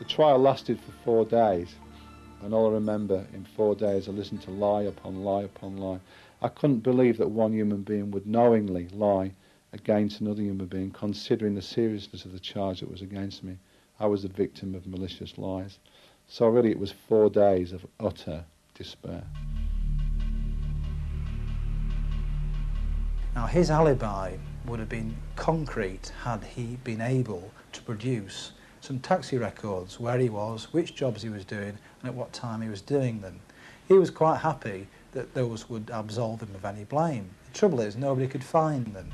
The trial lasted for 4 days, and all I remember in 4 days I listened to lie upon lie upon lie. I couldn't believe that one human being would knowingly lie against another human being, considering the seriousness of the charge that was against me. I was the victim of malicious lies. So really it was 4 days of utter despair. Now his alibi would have been concrete had he been able to produce some taxi records, where he was, which jobs he was doing, and at what time he was doing them. He was quite happy that those would absolve him of any blame. The trouble is, nobody could find them.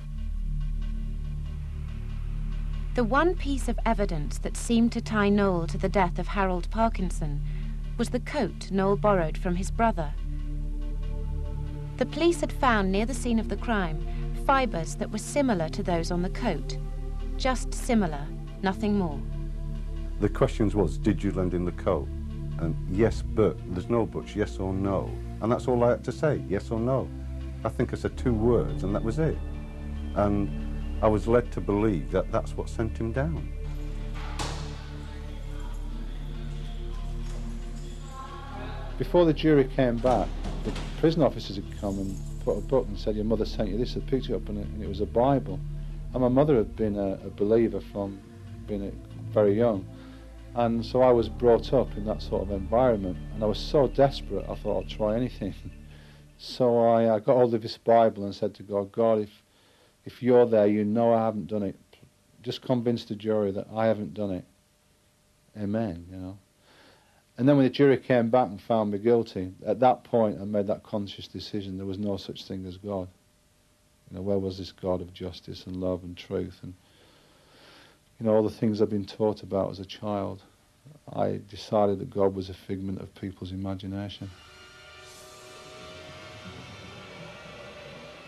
The one piece of evidence that seemed to tie Noel to the death of Harold Parkinson was the coat Noel borrowed from his brother. The police had found near the scene of the crime fibres that were similar to those on the coat. Just similar, nothing more. The questions was, did you lend him the coat? And yes, but. There's no buts, yes or no. And that's all I had to say, yes or no. I think I said 2 words and that was it. And I was led to believe that that's what sent him down. Before the jury came back, the prison officers had come and put a book and said, your mother sent you this. They picked it up and it was a Bible. And my mother had been a believer from being very young. And so I was brought up in that sort of environment, and I was so desperate I thought I'd try anything. So I got hold of this Bible and said to God, God, if you're there, you know I haven't done it. Just convince the jury that I haven't done it. Amen, you know. And then when the jury came back and found me guilty, at that point I made that conscious decision. There was no such thing as God. You know, where was this God of justice and love and truth and, you know, all the things I've been taught about as a child? I decided that God was a figment of people's imagination.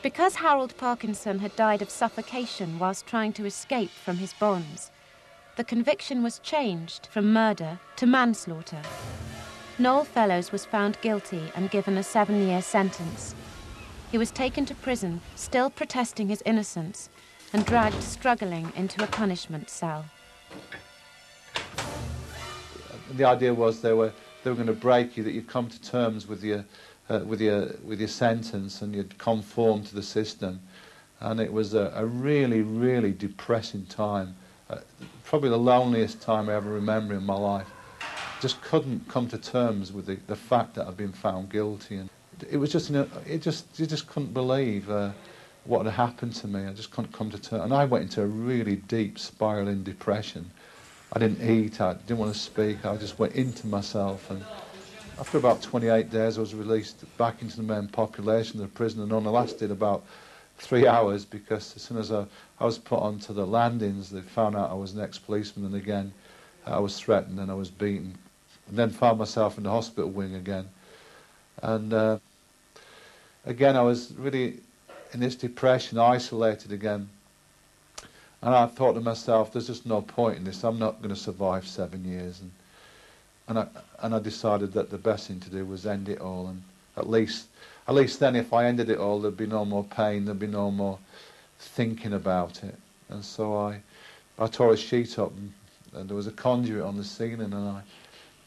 Because Harold Parkinson had died of suffocation whilst trying to escape from his bonds, the conviction was changed from murder to manslaughter. Noel Fellowes was found guilty and given a 7-year sentence. He was taken to prison, still protesting his innocence, and dragged struggling into a punishment cell. The idea was they were going to break you, that you'd come to terms with your sentence and you'd conform to the system. And it was a really, really depressing time. Probably the loneliest time I ever remember in my life. Just couldn't come to terms with the fact that I'd been found guilty. And it was just, you just couldn't believe what had happened to me. I just couldn't come to terms. And I went into a really deep spiralling depression. I didn't eat, I didn't want to speak, I just went into myself. And after about 28 days I was released back into the main population of the prison, and only lasted about 3 hours, because as soon as I was put onto the landings, they found out I was an ex-policeman, and again I was threatened and I was beaten, and then found myself in the hospital wing again. And again I was really in this depression, isolated again. And I thought to myself, there's just no point in this. I'm not going to survive 7 years. And I decided that the best thing to do was end it all. And at least then, if I ended it all, there'd be no more pain, there'd be no more thinking about it. And so I tore a sheet up, and there was a conduit on the ceiling, and I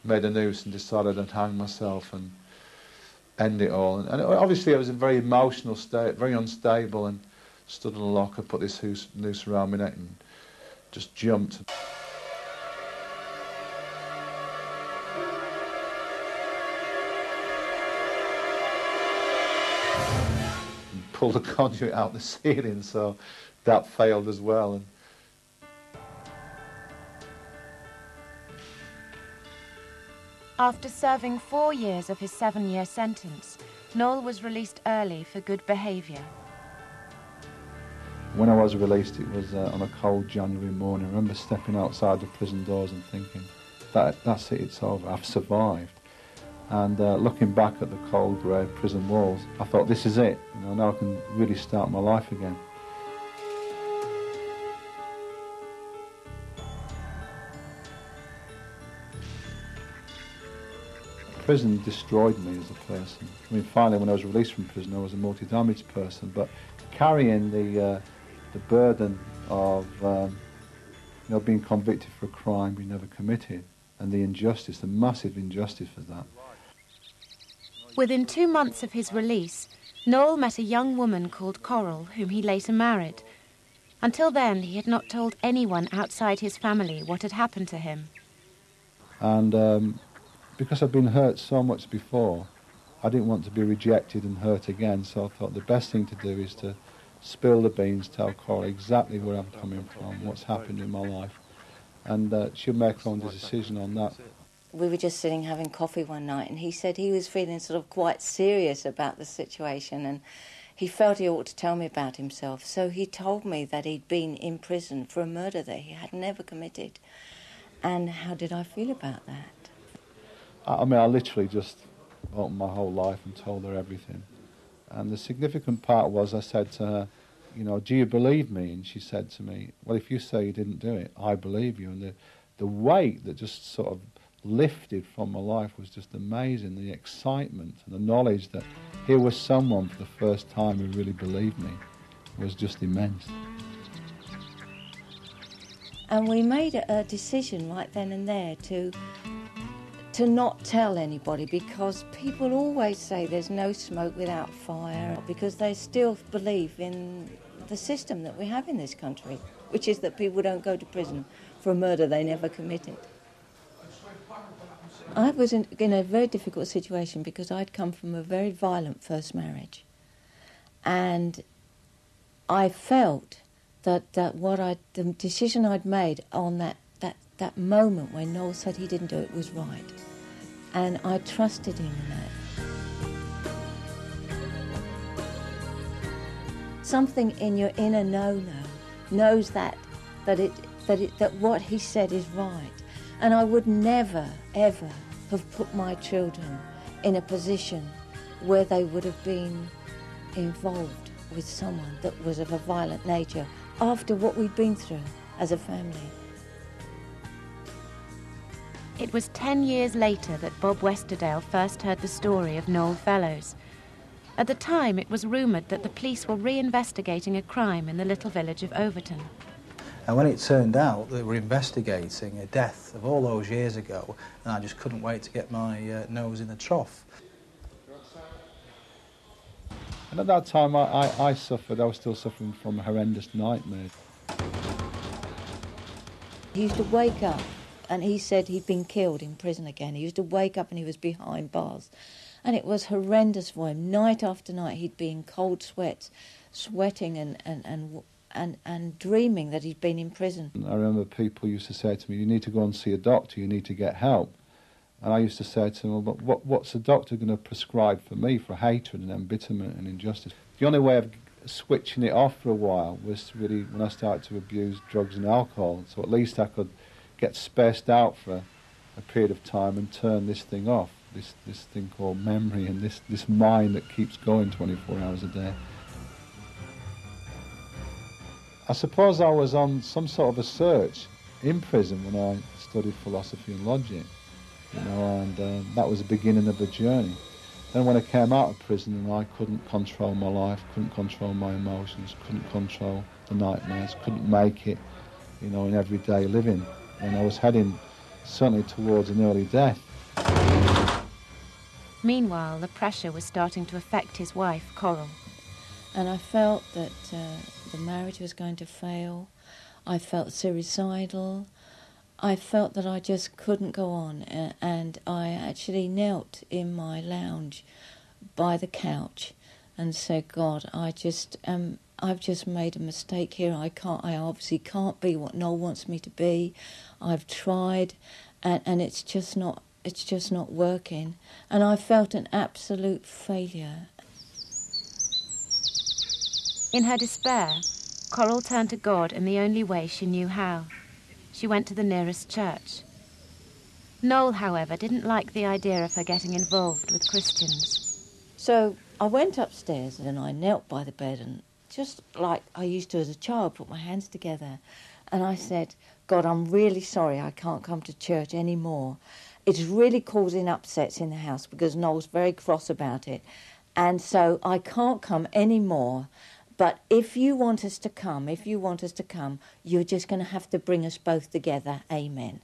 made a noose and decided I'd hang myself and end it all. And obviously I was in a very emotional state, very unstable, and stood in a locker, put this noose around my neck and just jumped. And pulled the conduit out the ceiling, so that failed as well. And after serving 4 years of his 7-year sentence, Noel was released early for good behaviour. when I was released, it was on a cold January morning. I remember stepping outside the prison doors and thinking, that's it, it's over, I've survived. And looking back at the cold grey prison walls, I thought, this is it, now I can really start my life again. Prison destroyed me as a person. I mean, finally, when I was released from prison, I was a multi-damaged person, but carrying the burden of being convicted for a crime we never committed, and the injustice, the massive injustice of that. Within 2 months of his release, Noel met a young woman called Coral, whom he later married. Until then, he had not told anyone outside his family what had happened to him. And because I'd been hurt so much before, I didn't want to be rejected and hurt again, so I thought the best thing to do is to spill the beans, tell Coral exactly where I'm coming from, what's happened in my life, and she'll make her own decision on that. We were just sitting having coffee one night, and he said he was feeling sort of quite serious about the situation, and he felt he ought to tell me about himself. So he told me that he'd been in prison for a murder that he had never committed. And how did I feel about that? I mean, I literally just opened my whole life and told her everything. And the significant part was I said to her, you know, do you believe me? And she said to me, well, if you say you didn't do it, I believe you. And the weight that just sort of lifted from my life was just amazing. The excitement and the knowledge that here was someone for the first time who really believed me was just immense. And we made a decision right then and there to not tell anybody, because people always say there's no smoke without fire, because they still believe in the system that we have in this country, which is that people don't go to prison for a murder they never committed. I was in a very difficult situation because I'd come from a very violent first marriage, and I felt that the decision I'd made on that moment when Noel said he didn't do it was right, and I trusted him in that. Something in your inner knows that what he said is right. And I would never, ever have put my children in a position where they would have been involved with someone that was of a violent nature after what we'd been through as a family. It was 10 years later that Bob Westerdale first heard the story of Noel Fellowes. At the time, it was rumoured that the police were re-investigating a crime in the little village of Overton. And when it turned out that they were investigating a death of all those years ago, and I just couldn't wait to get my nose in the trough. And at that time I was still suffering from horrendous nightmares. He used to wake up and he said he'd been killed in prison again. He used to wake up and he was behind bars. And it was horrendous for him. Night after night he'd be in cold sweats, sweating and dreaming that he'd been in prison. I remember people used to say to me, you need to go and see a doctor, you need to get help. And I used to say to them, well, what's a doctor going to prescribe for me for hatred and embitterment and injustice? The only way of switching it off for a while was really when I started to abuse drugs and alcohol, so at least I could get spaced out for a period of time and turn this thing off, this thing called memory and this mind that keeps going 24 hours a day. I suppose I was on some sort of a search in prison when I studied philosophy and logic, you know, and that was the beginning of the journey. Then when I came out of prison and I couldn't control my life, couldn't control my emotions, couldn't control the nightmares, couldn't make it, you know, in everyday living, and I was heading certainly towards an early death. Meanwhile, the pressure was starting to affect his wife, Coral. And I felt that the marriage was going to fail. I felt suicidal. I felt that I just couldn't go on, and I actually knelt in my lounge by the couch and said, God, I've just made a mistake here. I obviously can't be what Noel wants me to be. I've tried, and it's just not working. And I felt an absolute failure. In her despair, Coral turned to God in the only way she knew how. She went to the nearest church. Noel, however, didn't like the idea of her getting involved with Christians. So I went upstairs and I knelt by the bed and just like I used to as a child, put my hands together. And I said, God, I'm really sorry I can't come to church anymore. It's really causing upsets in the house because Noel's very cross about it. And so I can't come anymore. But if you want us to come, you're just going to have to bring us both together. Amen.